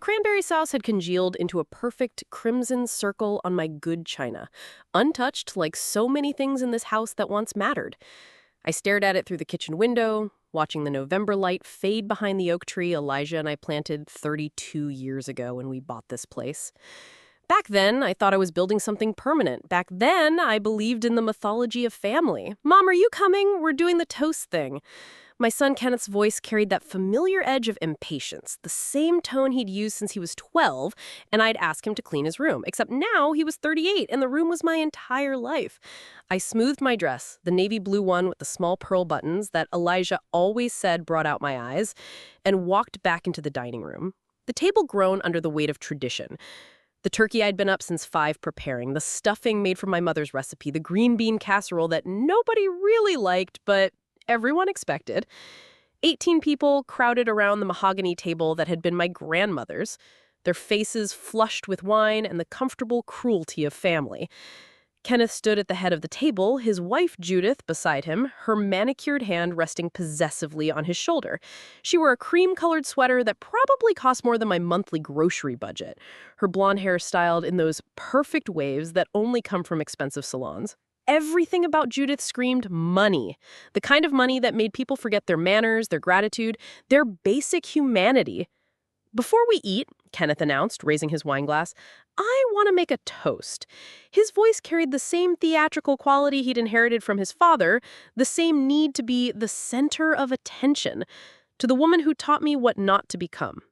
cranberry sauce had congealed into a perfect crimson circle on my good china, untouched like so many things in this house that once mattered. I stared at it through the kitchen window, watching the November light fade behind the oak tree Elijah and I planted 32 years ago when we bought this place. Back then, I thought I was building something permanent. Back then, I believed in the mythology of family. Mom, are you coming? We're doing the toast thing. My son Kenneth's voice carried that familiar edge of impatience, the same tone he'd used since he was 12, and I'd ask him to clean his room. Except now he was 38, and the room was my entire life. I smoothed my dress, the navy blue one with the small pearl buttons that Elijah always said brought out my eyes, and walked back into the dining room. The table groaned under the weight of tradition. The turkey I'd been up since 5 preparing, the stuffing made from my mother's recipe, the green bean casserole that nobody really liked, but everyone expected. 18 people crowded around the mahogany table that had been my grandmother's, their faces flushed with wine and the comfortable cruelty of family. Kenneth stood at the head of the table, his wife Judith beside him, her manicured hand resting possessively on his shoulder. She wore a cream-colored sweater that probably cost more than my monthly grocery budget, her blonde hair styled in those perfect waves that only come from expensive salons. Everything about Judith screamed money, the kind of money that made people forget their manners, their gratitude, their basic humanity. "Before we eat," Kenneth announced, raising his wine glass, "I want to make a toast." His voice carried the same theatrical quality he'd inherited from his father, the same need to be the center of attention, to the woman who taught me what not to become.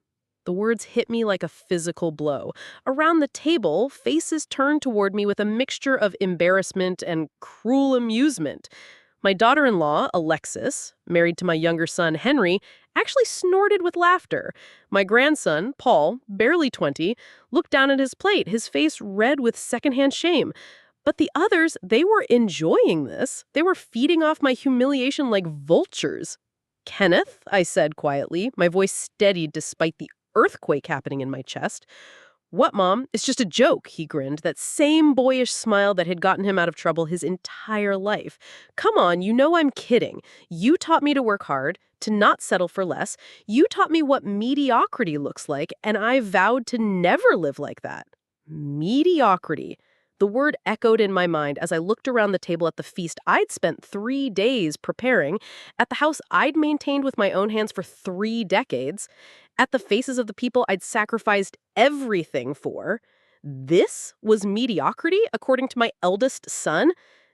The words hit me like a physical blow. Around the table, faces turned toward me with a mixture of embarrassment and cruel amusement. My daughter-in-law, Alexis, married to my younger son, Henry, actually snorted with laughter. My grandson, Paul, barely 20, looked down at his plate, his face red with secondhand shame. But the others, they were enjoying this. They were feeding off my humiliation like vultures. "Kenneth," I said quietly, my voice steadied despite the earthquake happening in my chest. "What, Mom? It's just a joke," he grinned, that same boyish smile that had gotten him out of trouble his entire life. "Come on, you know I'm kidding. You taught me to work hard, to not settle for less. You taught me what mediocrity looks like, and I vowed to never live like that." Mediocrity. The word echoed in my mind as I looked around the table at the feast I'd spent 3 days preparing, at the house I'd maintained with my own hands for 3 decades, at the faces of the people I'd sacrificed everything for. This was mediocrity, according to my eldest son.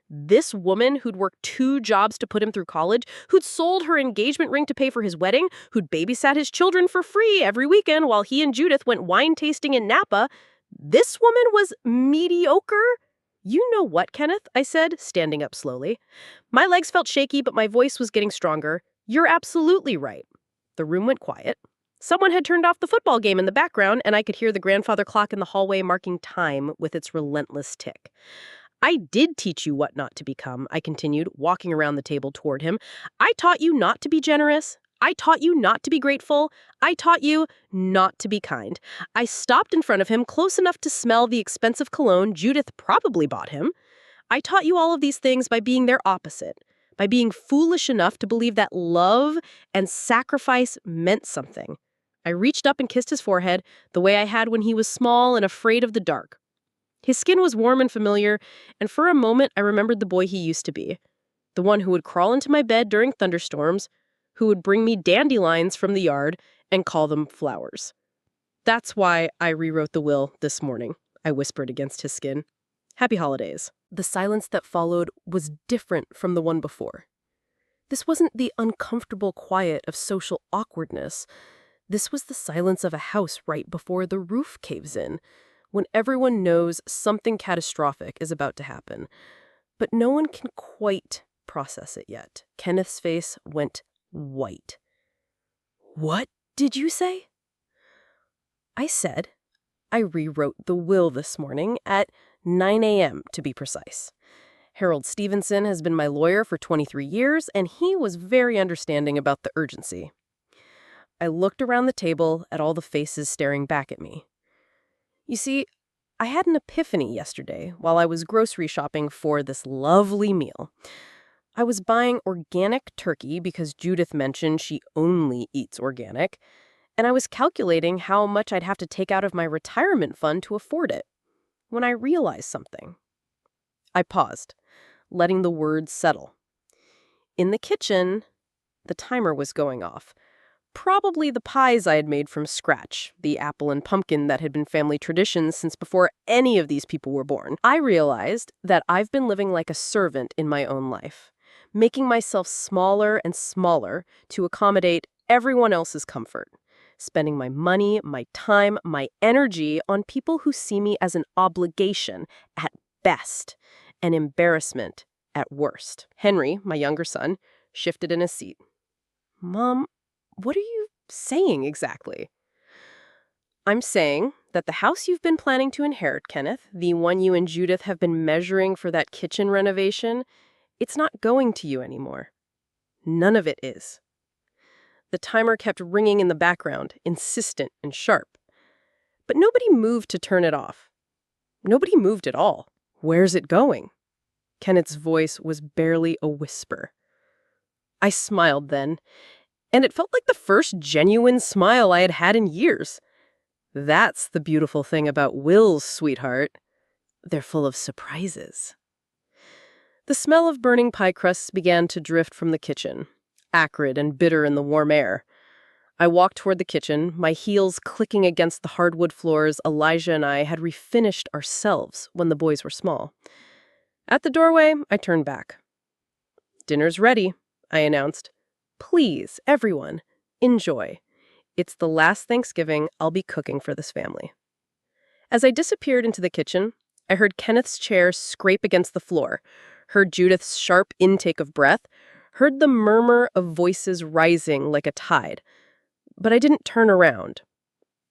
This woman who'd worked 2 jobs to put him through college, who'd sold her engagement ring to pay for his wedding, who'd babysat his children for free every weekend while he and Judith went wine tasting in Napa. This woman was mediocre? "You know what, Kenneth?" I said, standing up slowly. My legs felt shaky, but my voice was getting stronger. "You're absolutely right." The room went quiet. Someone had turned off the football game in the background, and I could hear the grandfather clock in the hallway marking time with its relentless tick. "I did teach you what not to become," I continued, walking around the table toward him. "I taught you not to be generous. I taught you not to be grateful. I taught you not to be kind." I stopped in front of him, close enough to smell the expensive cologne Judith probably bought him. "I taught you all of these things by being their opposite, by being foolish enough to believe that love and sacrifice meant something." I reached up and kissed his forehead, the way I had when he was small and afraid of the dark. His skin was warm and familiar, and for a moment I remembered the boy he used to be. The one who would crawl into my bed during thunderstorms, who would bring me dandelions from the yard and call them flowers. "That's why I rewrote the will this morning," I whispered against his skin. "Happy holidays." The silence that followed was different from the one before. This wasn't the uncomfortable quiet of social awkwardness. This was the silence of a house right before the roof caves in, when everyone knows something catastrophic is about to happen. But no one can quite process it yet. Kenneth's face went white. "What did you say?" I said, I rewrote the will this morning at 9 a.m. to be precise. Harold Stevenson has been my lawyer for 23 years, and he was very understanding about the urgency. I looked around the table at all the faces staring back at me. You see, I had an epiphany yesterday while I was grocery shopping for this lovely meal. I was buying organic turkey because Judith mentioned she only eats organic, and I was calculating how much I'd have to take out of my retirement fund to afford it, when I realized something. I paused, letting the words settle. In the kitchen, the timer was going off. Probably the pies I had made from scratch, the apple and pumpkin that had been family traditions since before any of these people were born. I realized that I've been living like a servant in my own life, making myself smaller and smaller to accommodate everyone else's comfort, spending my money, my time, my energy on people who see me as an obligation at best, an embarrassment at worst. Henry, my younger son, shifted in his seat. Mom, what are you saying exactly? I'm saying that the house you've been planning to inherit, Kenneth, the one you and Judith have been measuring for that kitchen renovation, it's not going to you anymore. None of it is. The timer kept ringing in the background, insistent and sharp. But nobody moved to turn it off. Nobody moved at all. Where's it going? Kenneth's voice was barely a whisper. I smiled then, and it felt like the first genuine smile I had had in years. That's the beautiful thing about wills, sweetheart. They're full of surprises. The smell of burning pie crusts began to drift from the kitchen, acrid and bitter in the warm air. I walked toward the kitchen, my heels clicking against the hardwood floors Elijah and I had refinished ourselves when the boys were small. At the doorway, I turned back. "Dinner's ready," I announced. "Please, everyone, enjoy. It's the last Thanksgiving I'll be cooking for this family." As I disappeared into the kitchen, I heard Kenneth's chair scrape against the floor, heard Judith's sharp intake of breath, heard the murmur of voices rising like a tide. But I didn't turn around.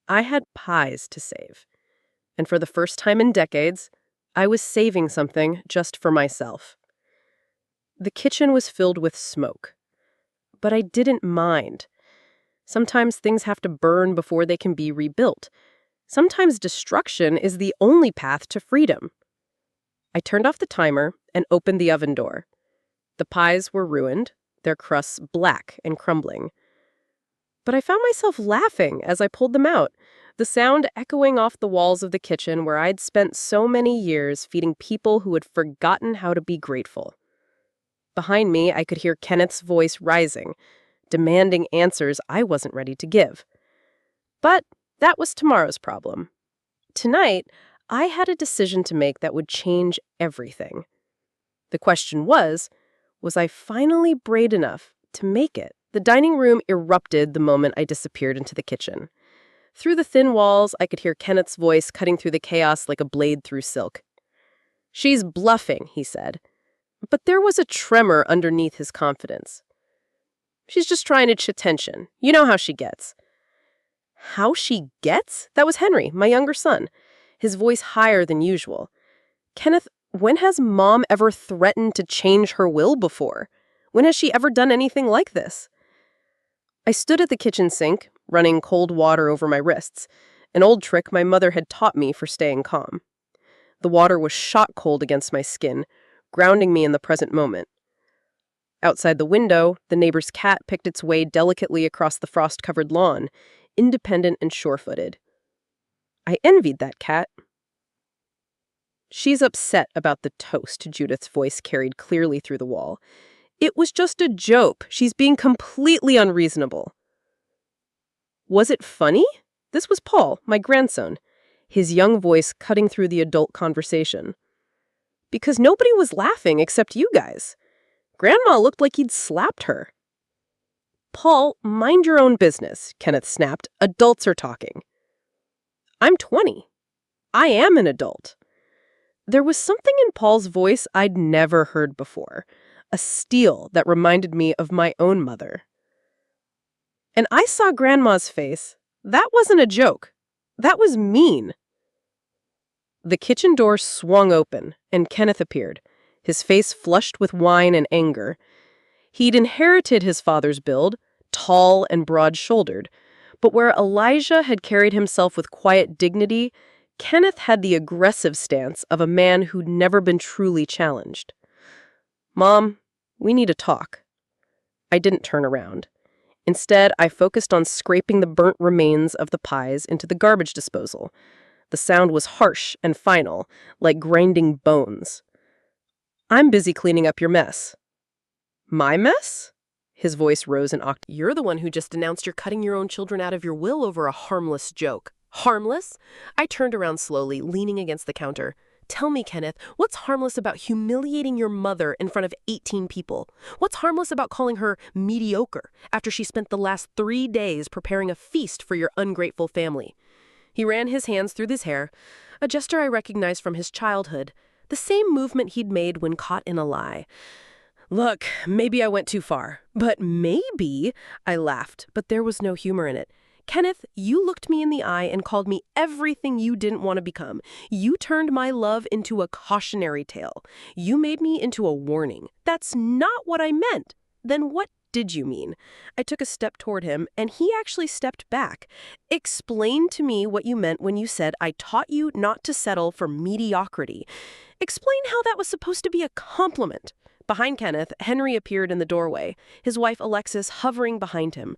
I had pies to save. And for the first time in decades, I was saving something just for myself. The kitchen was filled with smoke. But I didn't mind. Sometimes things have to burn before they can be rebuilt. Sometimes destruction is the only path to freedom. I turned off the timer and opened the oven door. The pies were ruined, their crusts black and crumbling. But I found myself laughing as I pulled them out, the sound echoing off the walls of the kitchen where I'd spent so many years feeding people who had forgotten how to be grateful. Behind me, I could hear Kenneth's voice rising, demanding answers I wasn't ready to give. But that was tomorrow's problem. Tonight, I had a decision to make that would change everything. The question was I finally brave enough to make it? The dining room erupted the moment I disappeared into the kitchen. Through the thin walls, I could hear Kenneth's voice cutting through the chaos like a blade through silk. "She's bluffing," he said. But there was a tremor underneath his confidence. "She's just trying to get attention. You know how she gets." How she gets? That was Henry, my younger son, his voice higher than usual. "Kenneth, when has Mom ever threatened to change her will before? When has she ever done anything like this?" I stood at the kitchen sink, running cold water over my wrists, an old trick my mother had taught me for staying calm. The water was shot cold against my skin, grounding me in the present moment. Outside the window, the neighbor's cat picked its way delicately across the frost-covered lawn, independent and sure-footed. I envied that cat. "She's upset about the toast," Judith's voice carried clearly through the wall. "It was just a joke. She's being completely unreasonable." Was it funny? This was Paul, my grandson, his young voice cutting through the adult conversation. "Because nobody was laughing except you guys. Grandma looked like he'd slapped her." "Paul, mind your own business," Kenneth snapped. "Adults are talking." "I'm 20. I am an adult." There was something in Paul's voice I'd never heard before, a steel that reminded me of my own mother. And I saw Grandma's face. That wasn't a joke. That was mean. The kitchen door swung open, and Kenneth appeared, his face flushed with wine and anger. He'd inherited his father's build, tall and broad-shouldered, but where Elijah had carried himself with quiet dignity, Kenneth had the aggressive stance of a man who'd never been truly challenged. "Mom, we need to talk." I didn't turn around. Instead, I focused on scraping the burnt remains of the pies into the garbage disposal. The sound was harsh and final, like grinding bones. I'm busy cleaning up your mess. My mess? His voice rose an octave. You're the one who just announced you're cutting your own children out of your will over a harmless joke. Harmless? I turned around slowly, leaning against the counter. Tell me, Kenneth, what's harmless about humiliating your mother in front of 18 people? What's harmless about calling her mediocre after she spent the last 3 days preparing a feast for your ungrateful family? He ran his hands through his hair, a gesture I recognized from his childhood, the same movement he'd made when caught in a lie. Look, maybe I went too far. But maybe, I laughed, but there was no humor in it. Kenneth, you looked me in the eye and called me everything you didn't want to become. You turned my love into a cautionary tale. You made me into a warning. That's not what I meant. Then what did you mean? I took a step toward him, and he actually stepped back. Explain to me what you meant when you said I taught you not to settle for mediocrity. Explain how that was supposed to be a compliment. Behind Kenneth, Henry appeared in the doorway, his wife Alexis hovering behind him.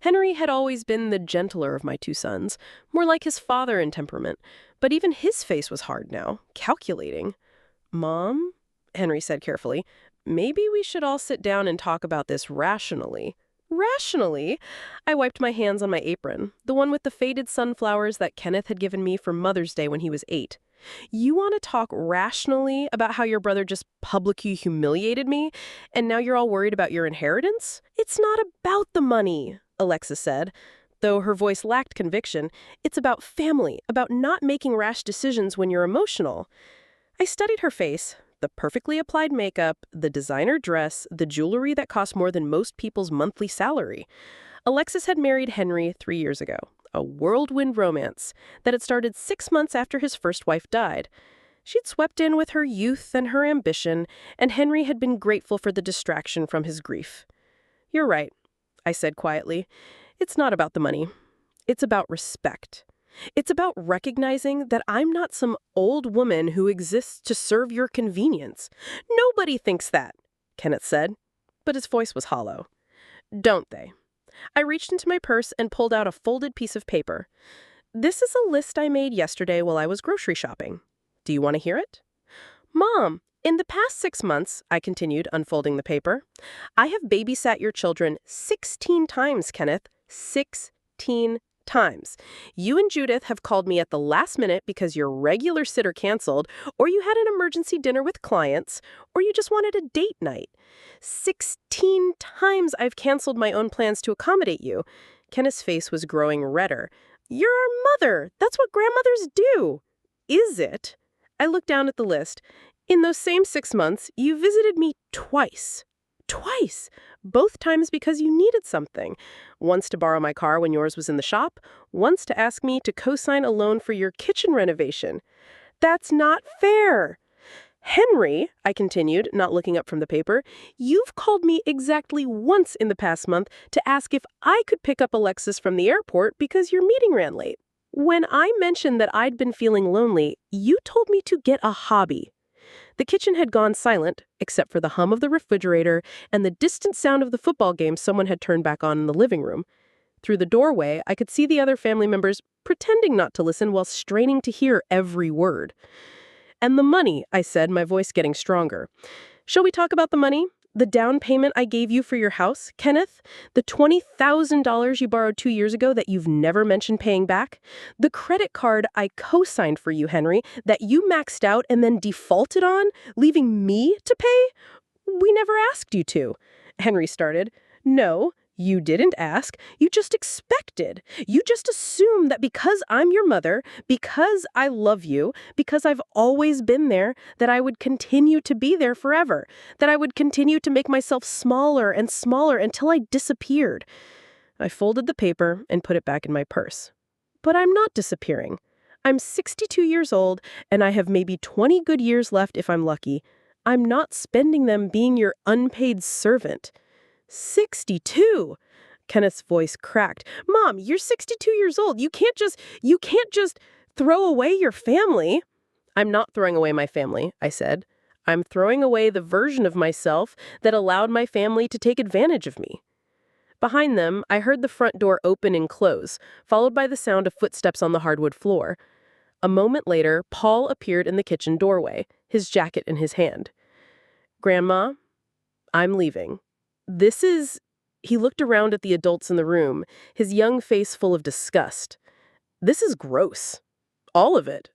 Henry had always been the gentler of my two sons, more like his father in temperament, but even his face was hard now, calculating. Mom, Henry said carefully, maybe we should all sit down and talk about this rationally. Rationally? I wiped my hands on my apron, the one with the faded sunflowers that Kenneth had given me for Mother's Day when he was 8. You want to talk rationally about how your brother just publicly humiliated me, and now you're all worried about your inheritance? It's not about the money, Alexis said. Though her voice lacked conviction, it's about family, about not making rash decisions when you're emotional. I studied her face, the perfectly applied makeup, the designer dress, the jewelry that cost more than most people's monthly salary. Alexis had married Henry 3 years ago, a whirlwind romance that had started 6 months after his first wife died. She'd swept in with her youth and her ambition, and Henry had been grateful for the distraction from his grief. You're right, I said quietly. It's not about the money. It's about respect. It's about recognizing that I'm not some old woman who exists to serve your convenience. Nobody thinks that, Kenneth said, but his voice was hollow. Don't they? I reached into my purse and pulled out a folded piece of paper. This is a list I made yesterday while I was grocery shopping. Do you want to hear it? Mom, in the past 6 months, I continued, unfolding the paper, I have babysat your children 16 times, Kenneth. 16 times. You and Judith have called me at the last minute because your regular sitter canceled, or you had an emergency dinner with clients, or you just wanted a date night. 16 times I've canceled my own plans to accommodate you. Kenneth's face was growing redder. You're our mother. That's what grandmothers do. Is it? I looked down at the list. In those same 6 months, you visited me twice. Twice! Both times because you needed something. Once to borrow my car when yours was in the shop, once to ask me to co-sign a loan for your kitchen renovation. That's not fair. Henry, I continued, not looking up from the paper, you've called me exactly once in the past month to ask if I could pick up Alexis from the airport because your meeting ran late. When I mentioned that I'd been feeling lonely, you told me to get a hobby. The kitchen had gone silent, except for the hum of the refrigerator and the distant sound of the football game someone had turned back on in the living room. Through the doorway, I could see the other family members pretending not to listen while straining to hear every word. And the money, I said, my voice getting stronger. Shall we talk about the money? The down payment I gave you for your house, Kenneth? The $20,000 you borrowed 2 years ago that you've never mentioned paying back? The credit card I co-signed for you, Henry, that you maxed out and then defaulted on, leaving me to pay? We never asked you to, Henry started. No, you didn't ask. You just expected. You just assumed that because I'm your mother, because I love you, because I've always been there, that I would continue to be there forever, that I would continue to make myself smaller and smaller until I disappeared. I folded the paper and put it back in my purse. But I'm not disappearing. I'm 62 years old, and I have maybe 20 good years left if I'm lucky. I'm not spending them being your unpaid servant. 62! Kenneth's voice cracked. Mom, you're 62 years old. You can't just throw away your family. I'm not throwing away my family, I said. I'm throwing away the version of myself that allowed my family to take advantage of me. Behind them, I heard the front door open and close, followed by the sound of footsteps on the hardwood floor. A moment later, Paul appeared in the kitchen doorway, his jacket in his hand. "Grandma, I'm leaving. This is..." He looked around at the adults in the room, his young face full of disgust. "This is gross. All of it."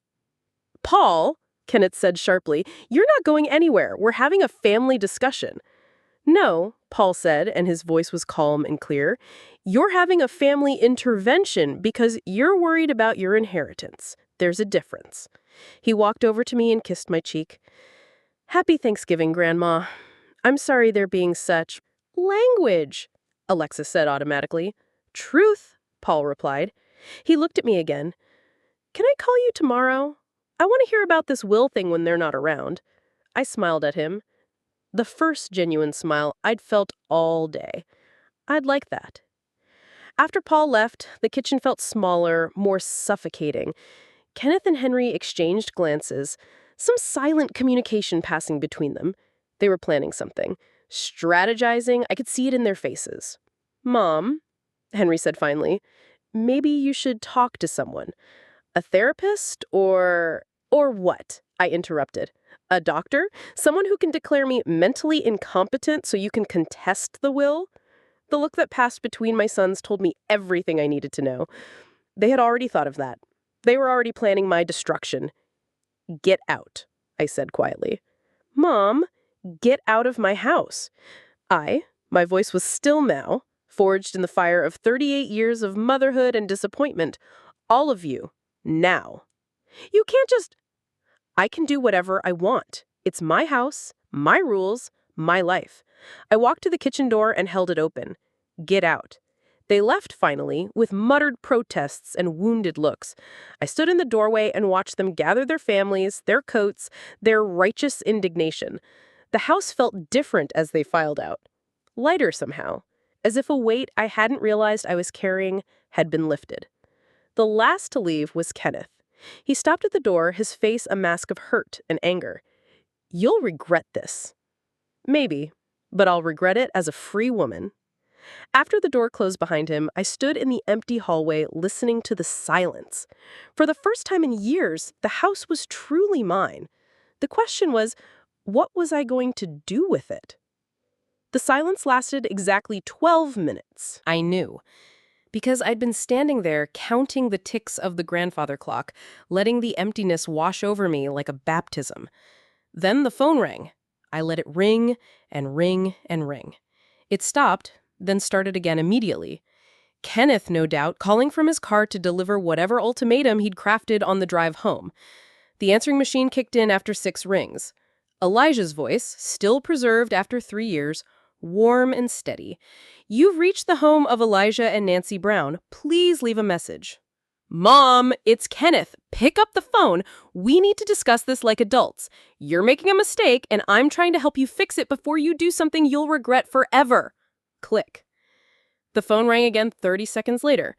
"Paul," Kenneth said sharply, "you're not going anywhere. We're having a family discussion." "No," Paul said, and his voice was calm and clear. "You're having a family intervention because you're worried about your inheritance. There's a difference." He walked over to me and kissed my cheek. "Happy Thanksgiving, Grandma. I'm sorry they're being such..." "Language," Alexis said automatically. "Truth," Paul replied. He looked at me again. "Can I call you tomorrow? I want to hear about this will thing when they're not around." I smiled at him. The first genuine smile I'd felt all day. I'd like that. After Paul left, the kitchen felt smaller, more suffocating. Kenneth and Henry exchanged glances, some silent communication passing between them. They were planning something. Strategizing, I could see it in their faces. "Mom," Henry said finally, "maybe you should talk to someone. A therapist or..." "Or what?" I interrupted. "A doctor? Someone who can declare me mentally incompetent so you can contest the will?" The look that passed between my sons told me everything I needed to know. They had already thought of that. They were already planning my destruction. "Get out," I said quietly. "Mom, get out of my house." My voice was still now, forged in the fire of 38 years of motherhood and disappointment. "All of you, now. You can't just..." "I can do whatever I want. It's my house, my rules, my life." I walked to the kitchen door and held it open. "Get out." They left finally, with muttered protests and wounded looks. I stood in the doorway and watched them gather their families, their coats, their righteous indignation. The house felt different as they filed out. Lighter somehow, as if a weight I hadn't realized I was carrying had been lifted. The last to leave was Kenneth. He stopped at the door, his face a mask of hurt and anger. "You'll regret this." "Maybe, but I'll regret it as a free woman." After the door closed behind him, I stood in the empty hallway listening to the silence. For the first time in years, the house was truly mine. The question was, what was I going to do with it? The silence lasted exactly 12 minutes. I knew. Because I'd been standing there counting the ticks of the grandfather clock, letting the emptiness wash over me like a baptism. Then the phone rang. I let it ring and ring and ring. It stopped, then started again immediately. Kenneth, no doubt, calling from his car to deliver whatever ultimatum he'd crafted on the drive home. The answering machine kicked in after 6 rings. Elijah's voice, still preserved after 3 years, warm and steady. "You've reached the home of Elijah and Nancy Brown. Please leave a message." "Mom, it's Kenneth. Pick up the phone. We need to discuss this like adults. You're making a mistake, and I'm trying to help you fix it before you do something you'll regret forever." Click. The phone rang again 30 seconds later.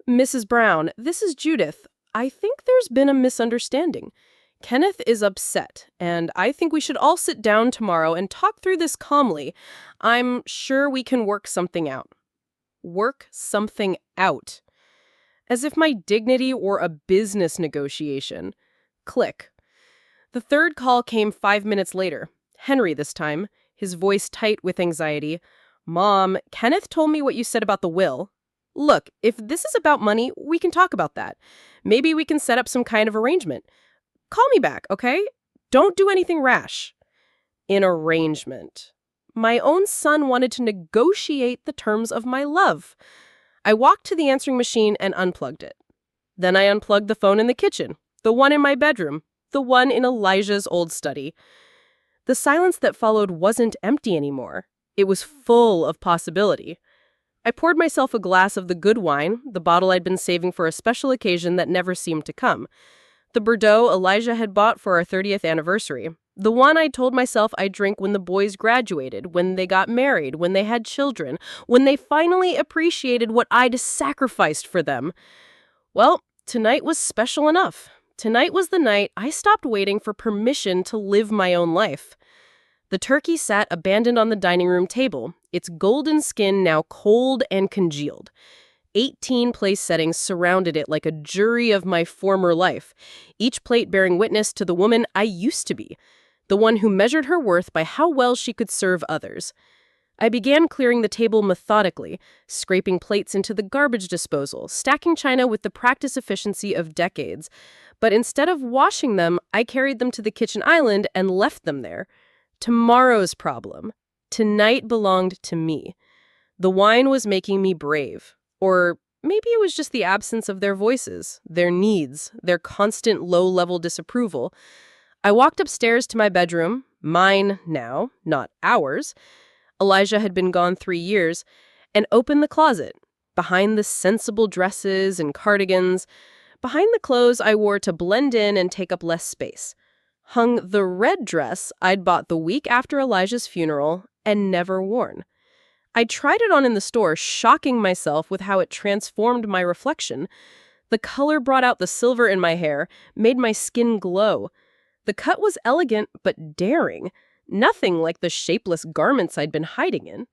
"Mrs. Brown, this is Judith. I think there's been a misunderstanding. Kenneth is upset, and I think we should all sit down tomorrow and talk through this calmly. I'm sure we can work something out." Work something out. As if my dignity were a business negotiation. Click. The third call came 5 minutes later. Henry this time, his voice tight with anxiety. "Mom, Kenneth told me what you said about the will. Look, if this is about money, we can talk about that. Maybe we can set up some kind of arrangement. Call me back, okay? Don't do anything rash." An arrangement. My own son wanted to negotiate the terms of my love. I walked to the answering machine and unplugged it. Then I unplugged the phone in the kitchen, the one in my bedroom, the one in Elijah's old study. The silence that followed wasn't empty anymore. It was full of possibility. I poured myself a glass of the good wine, the bottle I'd been saving for a special occasion that never seemed to come. The Bordeaux Elijah had bought for our 30th anniversary. The one I told myself I'd drink when the boys graduated, when they got married, when they had children, when they finally appreciated what I'd sacrificed for them. Well, tonight was special enough. Tonight was the night I stopped waiting for permission to live my own life. The turkey sat abandoned on the dining room table, its golden skin now cold and congealed. 18 place settings surrounded it like a jury of my former life, each plate bearing witness to the woman I used to be, the one who measured her worth by how well she could serve others. I began clearing the table methodically, scraping plates into the garbage disposal, stacking china with the practice efficiency of decades. But instead of washing them, I carried them to the kitchen island and left them there. Tomorrow's problem. Tonight belonged to me. The wine was making me brave. Or maybe it was just the absence of their voices, their needs, their constant low-level disapproval. I walked upstairs to my bedroom, mine now, not ours. Elijah had been gone 3 years, and opened the closet, behind the sensible dresses and cardigans, behind the clothes I wore to blend in and take up less space, hung the red dress I'd bought the week after Elijah's funeral and never worn. I tried it on in the store, shocking myself with how it transformed my reflection. The color brought out the silver in my hair, made my skin glow. The cut was elegant but daring, nothing like the shapeless garments I'd been hiding in.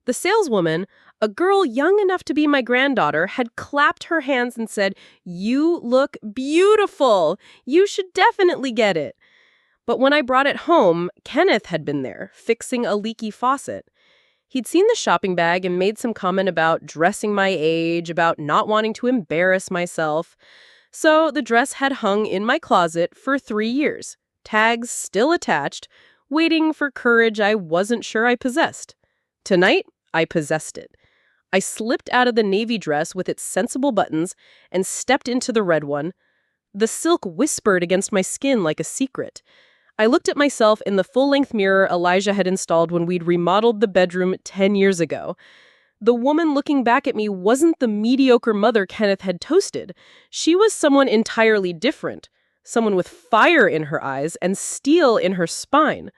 The saleswoman, a girl young enough to be my granddaughter, had clapped her hands and said, "You look beautiful! You should definitely get it." But when I brought it home, Kenneth had been there, fixing a leaky faucet. He'd seen the shopping bag and made some comment about dressing my age, about not wanting to embarrass myself. So the dress had hung in my closet for 3 years, tags still attached, waiting for courage I wasn't sure I possessed. Tonight, I possessed it. I slipped out of the navy dress with its sensible buttons and stepped into the red one. The silk whispered against my skin like a secret. I looked at myself in the full-length mirror Elijah had installed when we'd remodeled the bedroom 10 years ago. The woman looking back at me wasn't the mediocre mother Kenneth had toasted. She was someone entirely different, someone with fire in her eyes and steel in her spine.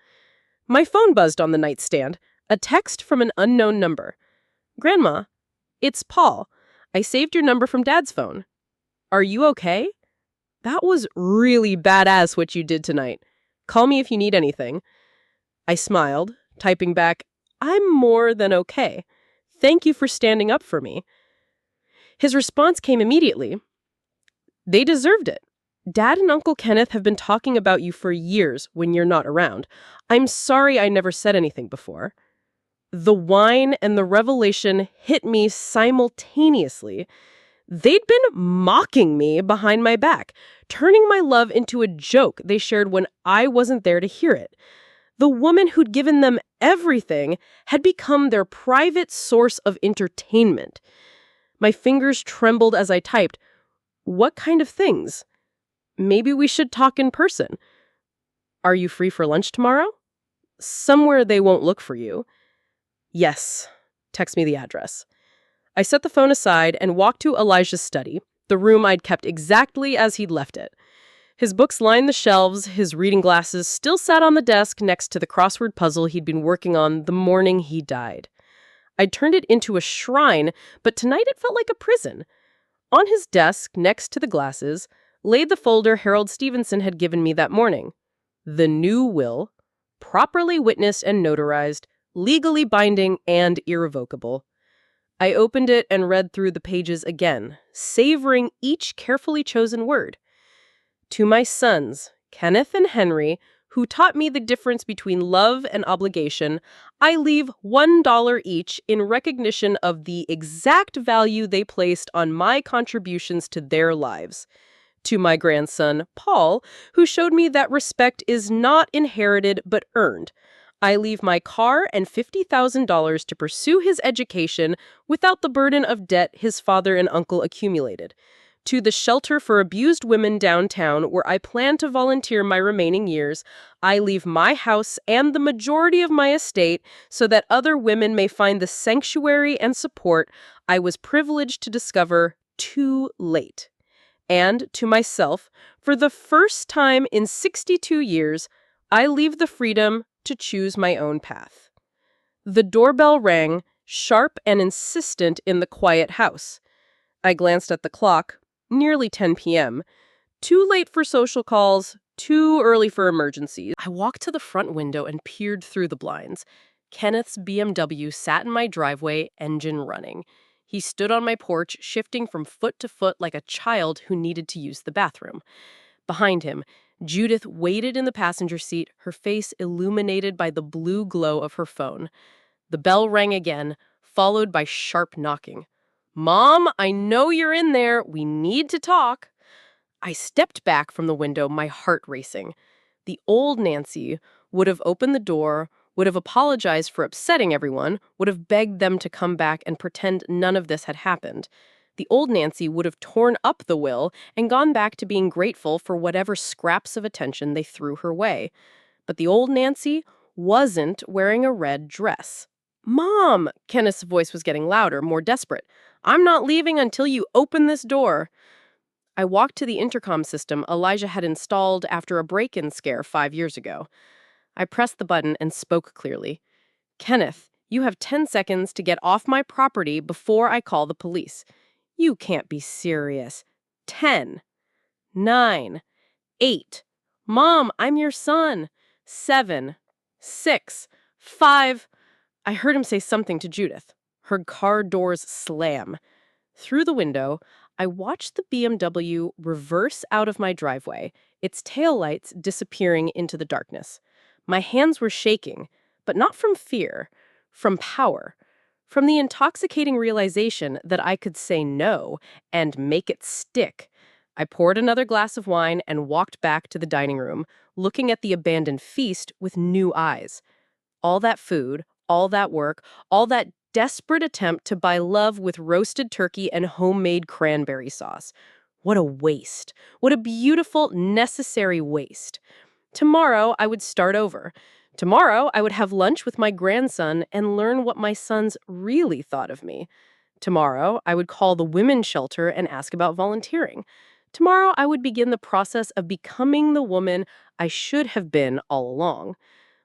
My phone buzzed on the nightstand, a text from an unknown number. "Grandma, it's Paul. I saved your number from Dad's phone. Are you okay? That was really badass what you did tonight. Call me if you need anything." I smiled, typing back, "I'm more than okay. Thank you for standing up for me." His response came immediately. "They deserved it. Dad and Uncle Kenneth have been talking about you for years when you're not around. I'm sorry I never said anything before." The wine and the revelation hit me simultaneously. They'd been mocking me behind my back, turning my love into a joke they shared when I wasn't there to hear it. The woman who'd given them everything had become their private source of entertainment. My fingers trembled as I typed, "What kind of things? Maybe we should talk in person. Are you free for lunch tomorrow? Somewhere they won't look for you." "Yes." Text me the address. I set the phone aside and walked to Elijah's study, the room I'd kept exactly as he'd left it. His books lined the shelves, his reading glasses still sat on the desk next to the crossword puzzle he'd been working on the morning he died. I'd turned it into a shrine, but tonight it felt like a prison. On his desk, next to the glasses, lay the folder Harold Stevenson had given me that morning. The new will, properly witnessed and notarized, legally binding and irrevocable. I opened it and read through the pages again, savoring each carefully chosen word. "To my sons, Kenneth and Henry, who taught me the difference between love and obligation, I leave $1 each in recognition of the exact value they placed on my contributions to their lives. To my grandson, Paul, who showed me that respect is not inherited but earned, I leave my car and $50,000 to pursue his education without the burden of debt his father and uncle accumulated. To the shelter for abused women downtown, where I plan to volunteer my remaining years, I leave my house and the majority of my estate so that other women may find the sanctuary and support I was privileged to discover too late. And to myself, for the first time in 62 years, I leave the freedom to choose my own path." The doorbell rang, sharp and insistent in the quiet house. I glanced at the clock, nearly 10 p.m. Too late for social calls, Too early for emergencies. I walked to the front window and peered through the blinds. Kenneth's BMW sat in my driveway, engine running. He stood on my porch, shifting from foot to foot like a child who needed to use the bathroom. Behind him, Judith waited in the passenger seat, her face illuminated by the blue glow of her phone. The bell rang again, followed by sharp knocking. "Mom, I know you're in there. We need to talk." I stepped back from the window, my heart racing. The old Nancy would have opened the door, would have apologized for upsetting everyone, would have begged them to come back and pretend none of this had happened. The old Nancy would have torn up the will and gone back to being grateful for whatever scraps of attention they threw her way. But the old Nancy wasn't wearing a red dress. "Mom!" Kenneth's voice was getting louder, more desperate. "I'm not leaving until you open this door." I walked to the intercom system Elijah had installed after a break-in scare 5 years ago. I pressed the button and spoke clearly. "Kenneth, you have 10 seconds to get off my property before I call the police." "You can't be serious." 10, 9, 8. "Mom, I'm your son." 7, 6, 5. I heard him say something to Judith. Heard car doors slam. Through the window, I watched the BMW reverse out of my driveway, its taillights disappearing into the darkness. My hands were shaking, but not from fear, from power, from the intoxicating realization that I could say no and make it stick. I poured another glass of wine and walked back to the dining room, looking at the abandoned feast with new eyes. All that food, all that work, all that desperate attempt to buy love with roasted turkey and homemade cranberry sauce. What a waste. What a beautiful, necessary waste. Tomorrow, I would start over. Tomorrow, I would have lunch with my grandson and learn what my sons really thought of me. Tomorrow, I would call the women's shelter and ask about volunteering. Tomorrow, I would begin the process of becoming the woman I should have been all along.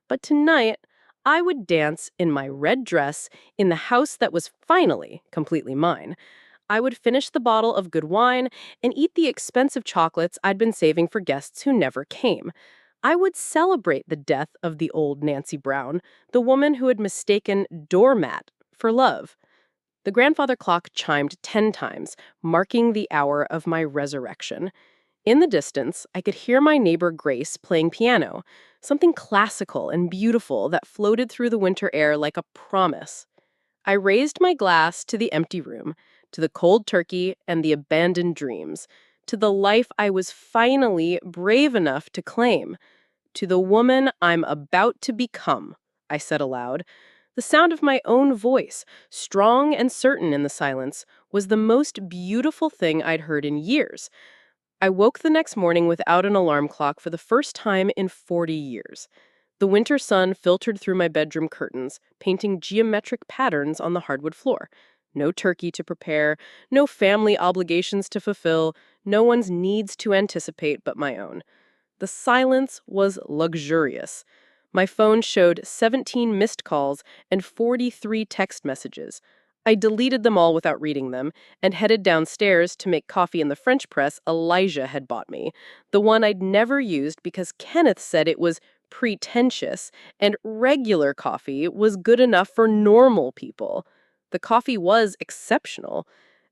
But tonight, I would dance in my red dress in the house that was finally completely mine. I would finish the bottle of good wine and eat the expensive chocolates I'd been saving for guests who never came. I would celebrate the death of the old Nancy Brown, the woman who had mistaken doormat for love. The grandfather clock chimed 10 times, marking the hour of my resurrection. In the distance, I could hear my neighbor Grace playing piano, something classical and beautiful that floated through the winter air like a promise. I raised my glass to the empty room, to the cold turkey and the abandoned dreams, to the life I was finally brave enough to claim, to the woman I'm about to become, I said aloud. The sound of my own voice, strong and certain in the silence, was the most beautiful thing I'd heard in years. I woke the next morning without an alarm clock for the first time in 40 years. The winter sun filtered through my bedroom curtains, painting geometric patterns on the hardwood floor. No turkey to prepare, no family obligations to fulfill, no one's needs to anticipate but my own. The silence was luxurious. My phone showed 17 missed calls and 43 text messages. I deleted them all without reading them and headed downstairs to make coffee in the French press Elijah had bought me, the one I'd never used because Kenneth said it was pretentious and regular coffee was good enough for normal people. The coffee was exceptional.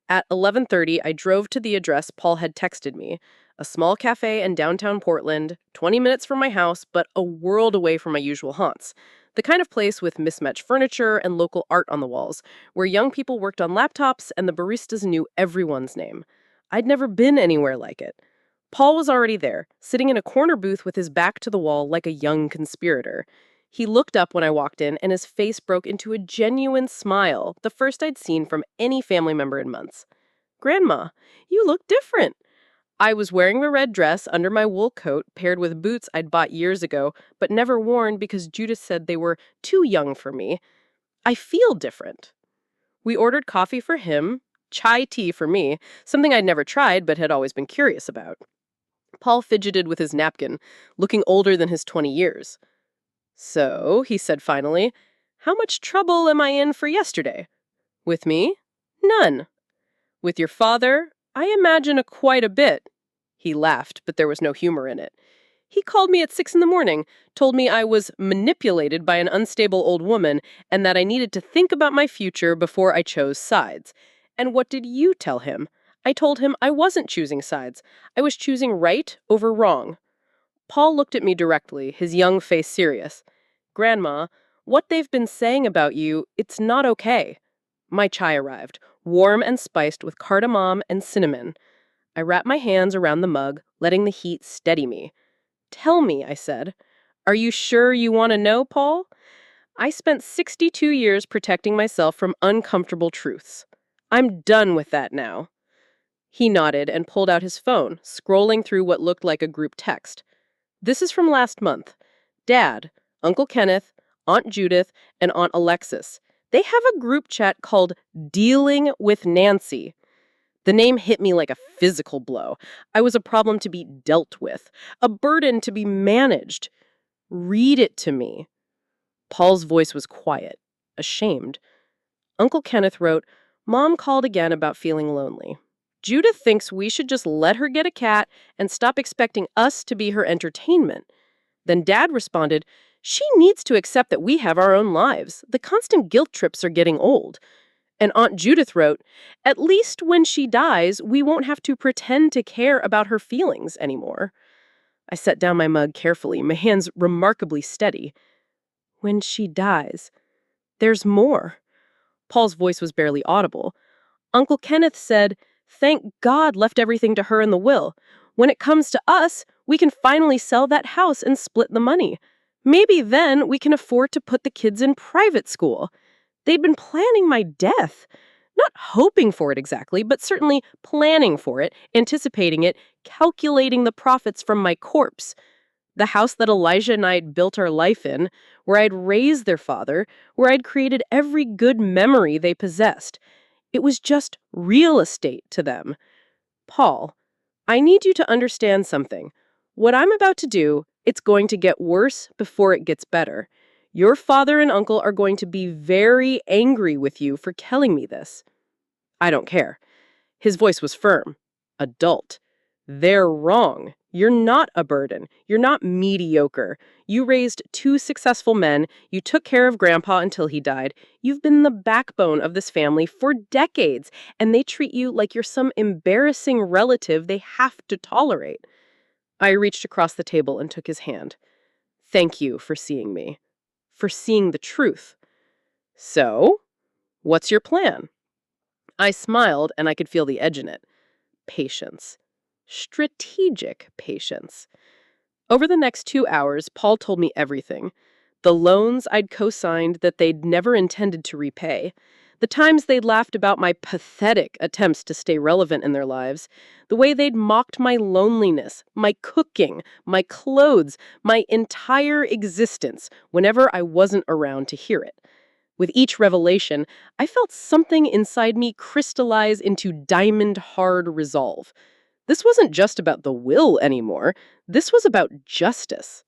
At 11:30, I drove to the address Paul had texted me, a small cafe in downtown Portland, 20 minutes from my house, but a world away from my usual haunts. The kind of place with mismatched furniture and local art on the walls, where young people worked on laptops and the baristas knew everyone's name. I'd never been anywhere like it. Paul was already there, sitting in a corner booth with his back to the wall like a young conspirator. He looked up when I walked in, and his face broke into a genuine smile, the first I'd seen from any family member in months. "Grandma, you look different." I was wearing the red dress under my wool coat paired with boots I'd bought years ago, but never worn because Judith said they were too young for me. I feel different. We ordered coffee for him, chai tea for me, something I'd never tried but had always been curious about. Paul fidgeted with his napkin, looking older than his 20 years. "So," he said finally, "how much trouble am I in for yesterday?" "With me? None." "With your father? I imagine quite a bit." He laughed, but there was no humor in it. He called me at 6 in the morning, told me I was manipulated by an unstable old woman, and that I needed to think about my future before I chose sides. And what did you tell him? I told him I wasn't choosing sides. I was choosing right over wrong. Paul looked at me directly, his young face serious. Grandma, what they've been saying about you, it's not okay. My chai arrived, warm and spiced with cardamom and cinnamon. I wrapped my hands around the mug, letting the heat steady me. Tell me, I said. Are you sure you want to know, Paul? I spent 62 years protecting myself from uncomfortable truths. I'm done with that now. He nodded and pulled out his phone, scrolling through what looked like a group text. This is from last month. Dad, Uncle Kenneth, Aunt Judith, and Aunt Alexis. They have a group chat called Dealing with Nancy. The name hit me like a physical blow. I was a problem to be dealt with, a burden to be managed. Read it to me. Paul's voice was quiet, ashamed. Uncle Kenneth wrote, Mom called again about feeling lonely. Judith thinks we should just let her get a cat and stop expecting us to be her entertainment. Then Dad responded, she needs to accept that we have our own lives. The constant guilt trips are getting old. And Aunt Judith wrote, at least when she dies, we won't have to pretend to care about her feelings anymore. I set down my mug carefully, my hands remarkably steady. When she dies, there's more. Paul's voice was barely audible. Uncle Kenneth said, thank God left everything to her in the will. When it comes to us, we can finally sell that house and split the money. Maybe then we can afford to put the kids in private school. They'd been planning my death. Not hoping for it exactly, but certainly planning for it, anticipating it, calculating the profits from my corpse. The house that Elijah and I had built our life in, where I'd raised their father, where I'd created every good memory they possessed. It was just real estate to them. Paul, I need you to understand something. What I'm about to do, it's going to get worse before it gets better. Your father and uncle are going to be very angry with you for telling me this. I don't care. His voice was firm, adult. They're wrong. You're not a burden. You're not mediocre. You raised 2 successful men. You took care of Grandpa until he died. You've been the backbone of this family for decades, and they treat you like you're some embarrassing relative they have to tolerate. I reached across the table and took his hand. Thank you for seeing me. For seeing the truth. So, what's your plan? I smiled, and I could feel the edge in it. Patience. Strategic patience. Over the next 2 hours, Paul told me everything. The loans I'd co-signed that they'd never intended to repay. The times they'd laughed about my pathetic attempts to stay relevant in their lives. The way they'd mocked my loneliness, my cooking, my clothes, my entire existence whenever I wasn't around to hear it. With each revelation, I felt something inside me crystallize into diamond-hard resolve. This wasn't just about the will anymore. This was about justice.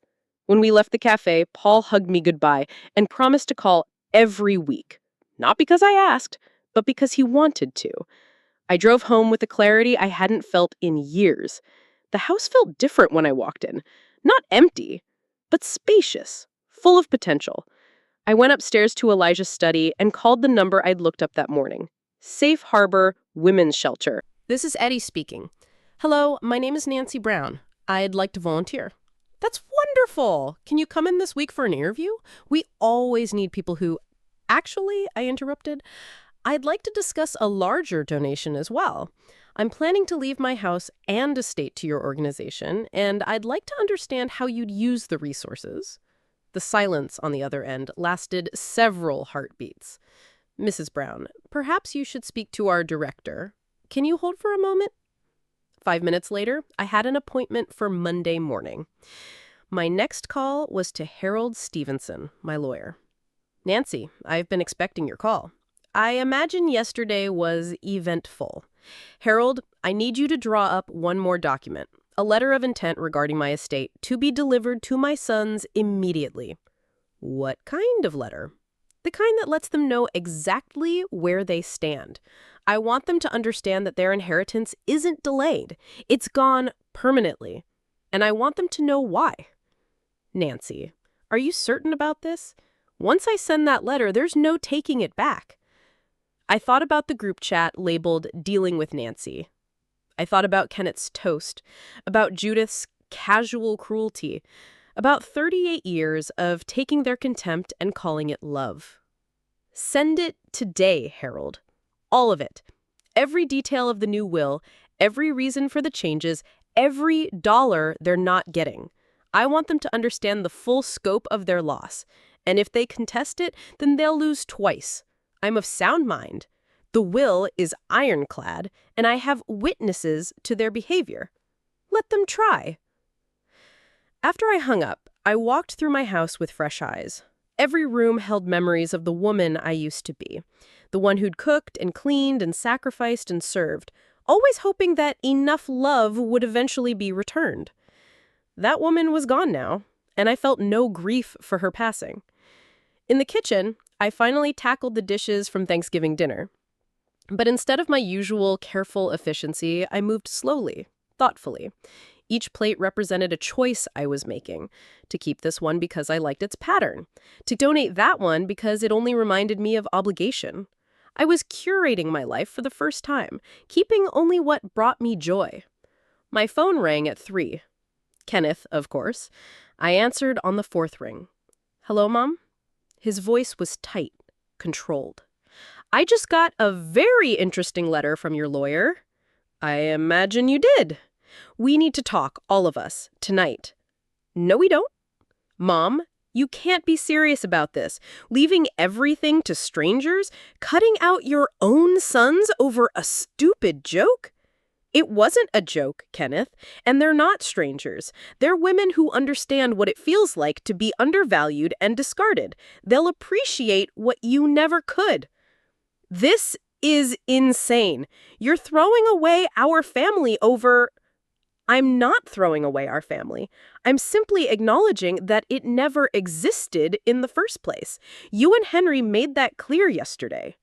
When we left the cafe, Paul hugged me goodbye and promised to call every week. Not because I asked, but because he wanted to. I drove home with a clarity I hadn't felt in years. The house felt different when I walked in. Not empty, but spacious, full of potential. I went upstairs to Elijah's study and called the number I'd looked up that morning. Safe Harbor Women's Shelter. This is Eddie speaking. Hello, my name is Nancy Brown. I'd like to volunteer. That's wonderful. Can you come in this week for an interview? We always need people who... Actually, I interrupted. I'd like to discuss a larger donation as well. I'm planning to leave my house and estate to your organization, and I'd like to understand how you'd use the resources. The silence on the other end lasted several heartbeats. Mrs. Brown, perhaps you should speak to our director. Can you hold for a moment? 5 minutes later, I had an appointment for Monday morning. My next call was to Harold Stevenson, my lawyer. Nancy, I've been expecting your call. I imagine yesterday was eventful. Harold, I need you to draw up one more document, a letter of intent regarding my estate, to be delivered to my sons immediately. What kind of letter? The kind that lets them know exactly where they stand. I want them to understand that their inheritance isn't delayed. It's gone permanently. and I want them to know why. Nancy, are you certain about this? Once I send that letter, there's no taking it back. I thought about the group chat labeled Dealing with Nancy. I thought about Kenneth's toast, about Judith's casual cruelty, about 38 years of taking their contempt and calling it love. Send it today, Harold. All of it. Every detail of the new will, every reason for the changes, every dollar they're not getting. I want them to understand the full scope of their loss. And if they contest it, then they'll lose twice. I'm of sound mind. The will is ironclad, and I have witnesses to their behavior. Let them try. After I hung up, I walked through my house with fresh eyes. Every room held memories of the woman I used to be, the one who'd cooked and cleaned and sacrificed and served, always hoping that enough love would eventually be returned. That woman was gone now, and I felt no grief for her passing. In the kitchen, I finally tackled the dishes from Thanksgiving dinner. But instead of my usual careful efficiency, I moved slowly, thoughtfully. Each plate represented a choice I was making. To keep this one because I liked its pattern. To donate that one because it only reminded me of obligation. I was curating my life for the first time, keeping only what brought me joy. My phone rang at 3. Kenneth, of course. I answered on the 4th ring. Hello, Mom? His voice was tight, controlled. I just got a very interesting letter from your lawyer. I imagine you did. We need to talk, all of us, tonight. No, we don't. Mom, you can't be serious about this. Leaving everything to strangers? Cutting out your own sons over a stupid joke? It wasn't a joke, Kenneth, and they're not strangers. They're women who understand what it feels like to be undervalued and discarded. They'll appreciate what you never could. This is insane. You're throwing away our family over... I'm not throwing away our family. I'm simply acknowledging that it never existed in the first place. You and Henry made that clear yesterday.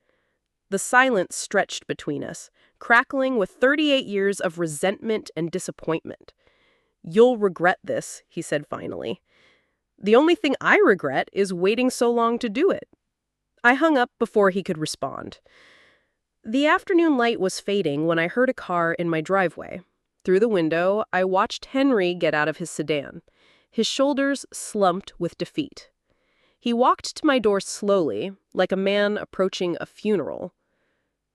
The silence stretched between us, crackling with 38 years of resentment and disappointment. You'll regret this, he said finally. The only thing I regret is waiting so long to do it. I hung up before he could respond. The afternoon light was fading when I heard a car in my driveway. Through the window, I watched Henry get out of his sedan. His shoulders slumped with defeat. He walked to my door slowly, like a man approaching a funeral.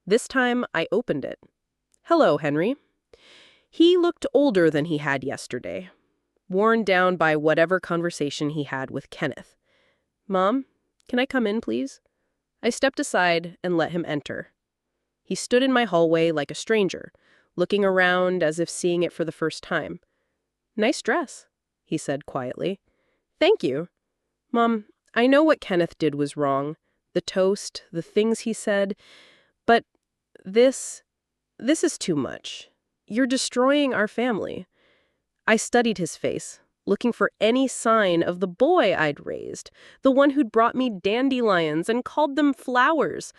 This time, I opened it. Hello, Henry. He looked older than he had yesterday, worn down by whatever conversation he had with Kenneth. Mom, can I come in, please? I stepped aside and let him enter. He stood in my hallway like a stranger, looking around as if seeing it for the first time. Nice dress, he said quietly. Thank you. Mom, I know what Kenneth did was wrong. The toast, the things he said. But this is too much. You're destroying our family. I studied his face, looking for any sign of the boy I'd raised, the one who'd brought me dandelions and called them flowers.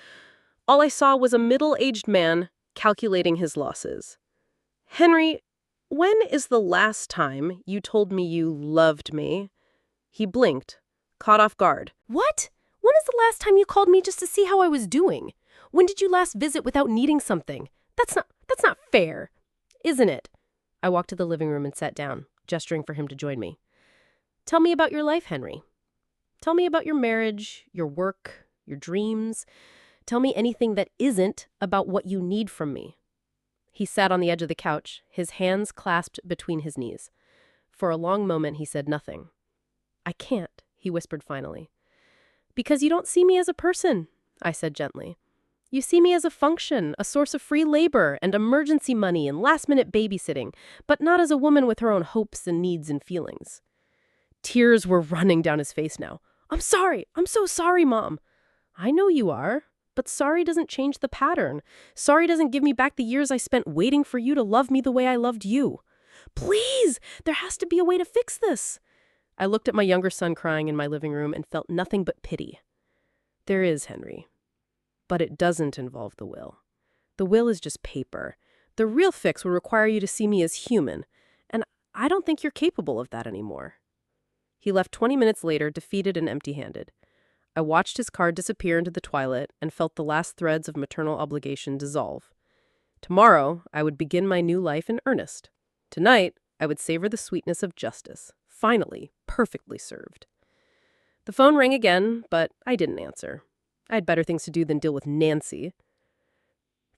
All I saw was a middle-aged man calculating his losses. Henry, when is the last time you told me you loved me? He blinked, caught off guard. What? When is the last time you called me just to see how I was doing? When did you last visit without needing something? That's not fair, isn't it? I walked to the living room and sat down, gesturing for him to join me. Tell me about your life, Henry. Tell me about your marriage, your work, your dreams. Tell me anything that isn't about what you need from me. He sat on the edge of the couch, his hands clasped between his knees. For a long moment, he said nothing. I can't, he whispered finally. Because you don't see me as a person, I said gently. You see me as a function, a source of free labor and emergency money and last-minute babysitting, but not as a woman with her own hopes and needs and feelings. Tears were running down his face now. I'm sorry. I'm so sorry, Mom. I know you are. But sorry doesn't change the pattern. Sorry doesn't give me back the years I spent waiting for you to love me the way I loved you. Please, there has to be a way to fix this. I looked at my younger son crying in my living room and felt nothing but pity. There is, Henry. But it doesn't involve the will. The will is just paper. The real fix would require you to see me as human. And I don't think you're capable of that anymore." He left 20 minutes later, defeated and empty-handed. I watched his car disappear into the twilight and felt the last threads of maternal obligation dissolve. Tomorrow, I would begin my new life in earnest. Tonight, I would savor the sweetness of justice, finally, perfectly served. The phone rang again, but I didn't answer. I had better things to do than deal with Nancy.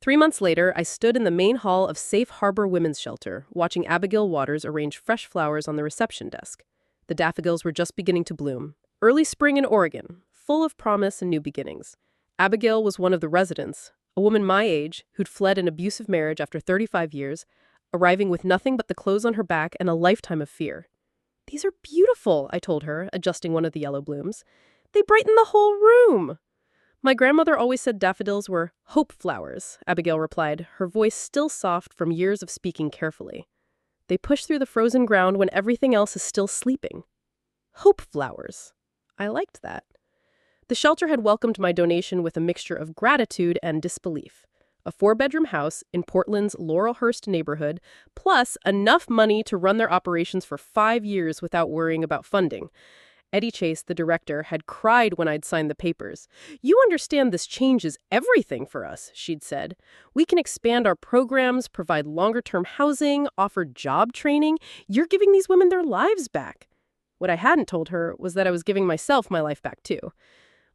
3 months later, I stood in the main hall of Safe Harbor Women's Shelter, watching Abigail Waters arrange fresh flowers on the reception desk. The daffodils were just beginning to bloom. Early spring in Oregon, full of promise and new beginnings. Abigail was one of the residents, a woman my age who'd fled an abusive marriage after 35 years, arriving with nothing but the clothes on her back and a lifetime of fear. "These are beautiful," I told her, adjusting one of the yellow blooms. "They brighten the whole room." "My grandmother always said daffodils were hope flowers," Abigail replied, her voice still soft from years of speaking carefully. "They push through the frozen ground when everything else is still sleeping." Hope flowers. I liked that. The shelter had welcomed my donation with a mixture of gratitude and disbelief. A 4-bedroom house in Portland's Laurelhurst neighborhood, plus enough money to run their operations for 5 years without worrying about funding. Eddie Chase, the director, had cried when I'd signed the papers. "You understand this changes everything for us," she'd said. "We can expand our programs, provide longer-term housing, offer job training. You're giving these women their lives back." What I hadn't told her was that I was giving myself my life back too.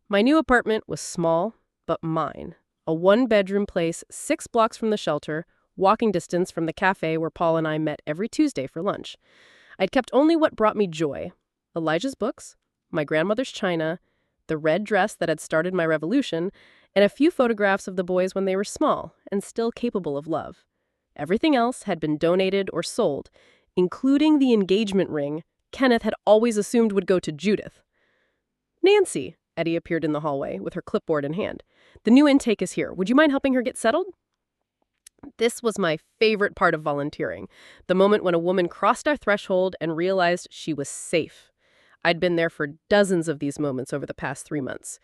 My new apartment was small, but mine. A 1-bedroom place 6 blocks from the shelter, walking distance from the cafe where Paul and I met every Tuesday for lunch. I'd kept only what brought me joy: Elijah's books, my grandmother's china, the red dress that had started my revolution, and a few photographs of the boys when they were small and still capable of love. Everything else had been donated or sold, including the engagement ring Kenneth had always assumed would go to Judith. "Nancy," Eddie appeared in the hallway with her clipboard in hand. "The new intake is here. Would you mind helping her get settled?" This was my favorite part of volunteering, the moment when a woman crossed our threshold and realized she was safe. I'd been there for dozens of these moments over the past 3 months,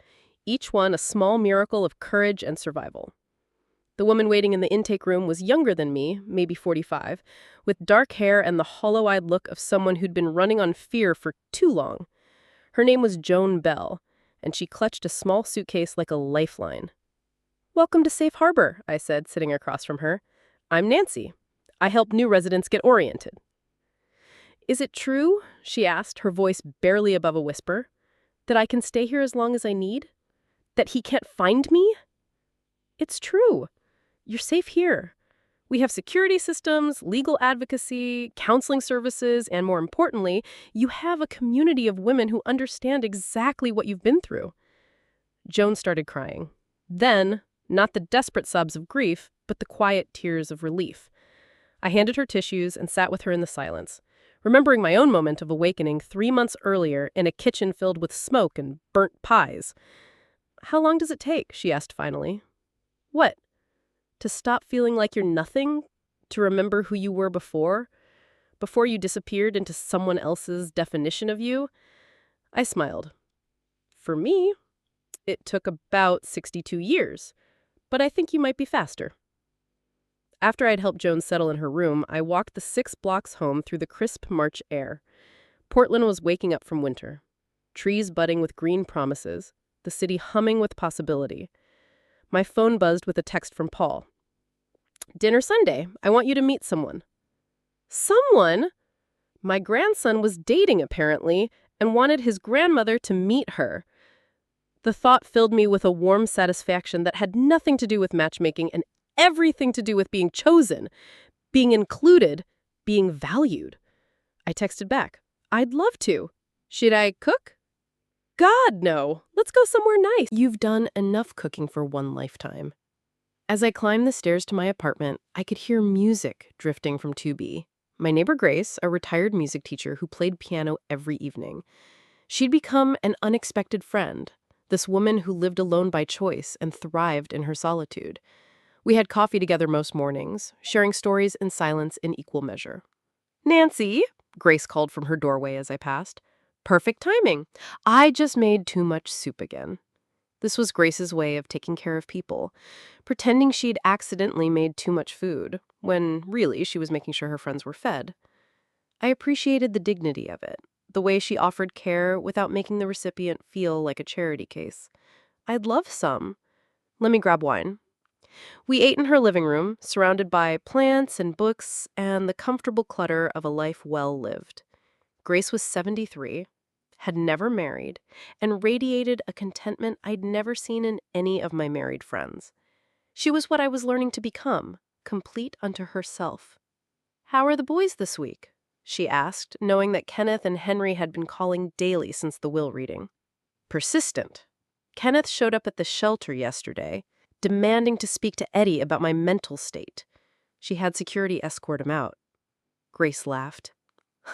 each one a small miracle of courage and survival. The woman waiting in the intake room was younger than me, maybe 45, with dark hair and the hollow-eyed look of someone who'd been running on fear for too long. Her name was Joan Bell, and she clutched a small suitcase like a lifeline. "Welcome to Safe Harbor," I said, sitting across from her. "I'm Nancy. I help new residents get oriented." "Is it true," she asked, her voice barely above a whisper, "that I can stay here as long as I need? That he can't find me?" "It's true. You're safe here. We have security systems, legal advocacy, counseling services, and more importantly, you have a community of women who understand exactly what you've been through." Joan started crying. Then, not the desperate sobs of grief, but the quiet tears of relief. I handed her tissues and sat with her in the silence, remembering my own moment of awakening 3 months earlier in a kitchen filled with smoke and burnt pies. "How long does it take?" she asked finally. "What? To stop feeling like you're nothing? To remember who you were before you disappeared into someone else's definition of you?" I smiled. "For me, it took about 62 years, but I think you might be faster." After I'd helped Joan settle in her room, I walked the 6 blocks home through the crisp March air. Portland was waking up from winter. Trees budding with green promises, the city humming with possibility. My phone buzzed with a text from Paul. "Dinner Sunday. I want you to meet someone." Someone? My grandson was dating, apparently, and wanted his grandmother to meet her. The thought filled me with a warm satisfaction that had nothing to do with matchmaking and everything to do with being chosen, being included, being valued. I texted back, "I'd love to. Should I cook?" "God, no. Let's go somewhere nice." "You've done enough cooking for one lifetime." As I climbed the stairs to my apartment, I could hear music drifting from 2B. My neighbor Grace, a retired music teacher who played piano every evening. She'd become an unexpected friend, this woman who lived alone by choice and thrived in her solitude. We had coffee together most mornings, sharing stories and silence in equal measure. "Nancy," Grace called from her doorway as I passed. "Perfect timing. I just made too much soup again." This was Grace's way of taking care of people, pretending she'd accidentally made too much food, when really she was making sure her friends were fed. I appreciated the dignity of it, the way she offered care without making the recipient feel like a charity case. I'd love some. Let me grab wine. We ate in her living room, surrounded by plants and books and the comfortable clutter of a life well lived. Grace was 73, had never married, and radiated a contentment I'd never seen in any of my married friends. She was what I was learning to become, complete unto herself. "How are the boys this week?" she asked, knowing that Kenneth and Henry had been calling daily since the will reading. Persistent. Kenneth showed up at the shelter yesterday, demanding to speak to Eddie about my mental state. She had security escort him out. Grace laughed.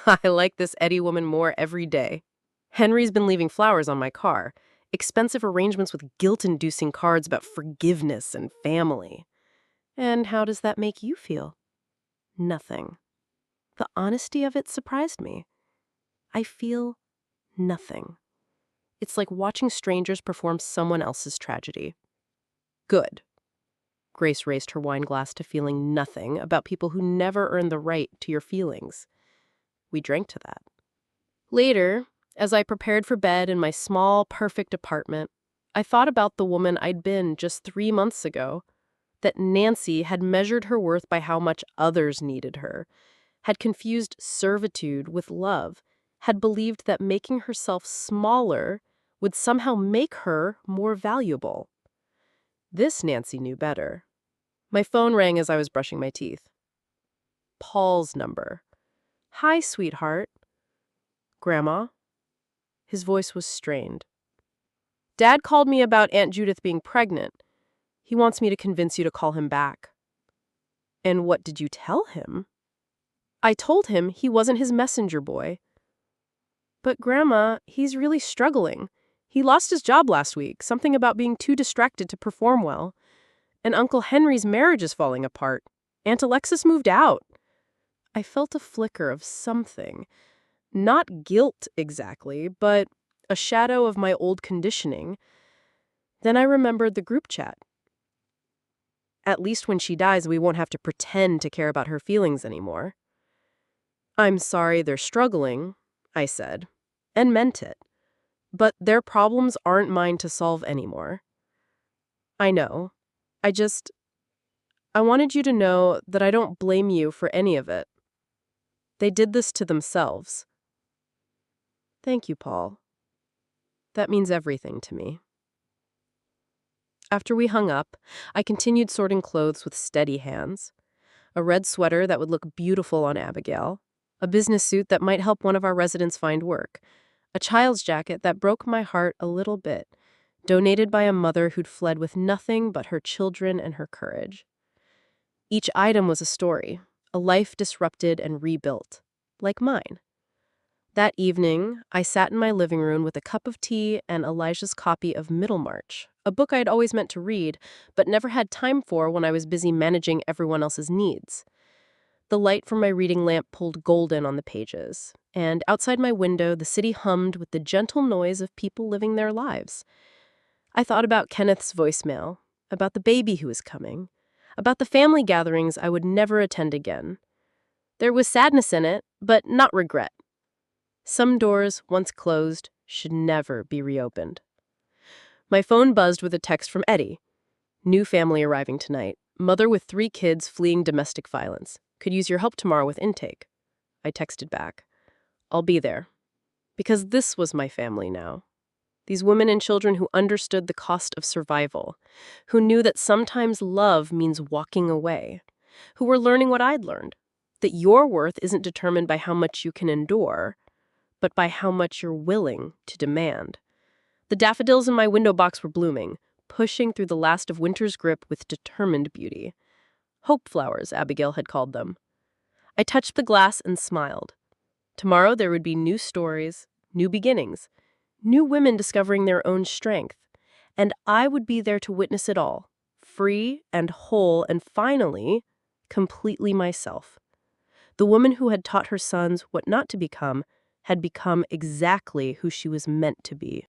"I like this Eddie woman more every day. Henry's been leaving flowers on my car, expensive arrangements with guilt-inducing cards about forgiveness and family." "And how does that make you feel?" "Nothing." The honesty of it surprised me. I feel nothing. It's like watching strangers perform someone else's tragedy. Good. Grace raised her wine glass to feeling nothing about people who never earn the right to your feelings. We drank to that. Later, as I prepared for bed in my small, perfect apartment, I thought about the woman I'd been just 3 months ago, that Nancy had measured her worth by how much others needed her, had confused servitude with love, had believed that making herself smaller would somehow make her more valuable. This Nancy knew better. My phone rang as I was brushing my teeth. Paul's number. "Hi, sweetheart." "Grandma?" His voice was strained. "Dad called me about Aunt Judith being pregnant. He wants me to convince you to call him back." "And what did you tell him?" "I told him he wasn't his messenger boy." "But Grandma, he's really struggling. He lost his job last week, something about being too distracted to perform well. And Uncle Henry's marriage is falling apart. Aunt Alexis moved out." I felt a flicker of something. Not guilt exactly, but a shadow of my old conditioning. Then I remembered the group chat. "At least when she dies, we won't have to pretend to care about her feelings anymore." "I'm sorry they're struggling," I said, and meant it. "But their problems aren't mine to solve anymore." "I know. I wanted you to know that I don't blame you for any of it. They did this to themselves." "Thank you, Paul. That means everything to me." After we hung up, I continued sorting clothes with steady hands. A red sweater that would look beautiful on Abigail, a business suit that might help one of our residents find work, a child's jacket that broke my heart a little bit, donated by a mother who'd fled with nothing but her children and her courage. Each item was a story, a life disrupted and rebuilt, like mine. That evening, I sat in my living room with a cup of tea and Elijah's copy of Middlemarch, a book I'd always meant to read, but never had time for when I was busy managing everyone else's needs. The light from my reading lamp pulled golden on the pages, and outside my window, the city hummed with the gentle noise of people living their lives. I thought about Kenneth's voicemail, about the baby who was coming, about the family gatherings I would never attend again. There was sadness in it, but not regret. Some doors, once closed, should never be reopened. My phone buzzed with a text from Eddie. "New family arriving tonight. Mother with 3 kids fleeing domestic violence. Could use your help tomorrow with intake." I texted back, "I'll be there." Because this was my family now. These women and children who understood the cost of survival, who knew that sometimes love means walking away, who were learning what I'd learned, that your worth isn't determined by how much you can endure, but by how much you're willing to demand. The daffodils in my window box were blooming, pushing through the last of winter's grip with determined beauty. Hope flowers, Abigail had called them. I touched the glass and smiled. Tomorrow there would be new stories, new beginnings, new women discovering their own strength, and I would be there to witness it all, free and whole and finally, completely myself. The woman who had taught her sons what not to become had become exactly who she was meant to be.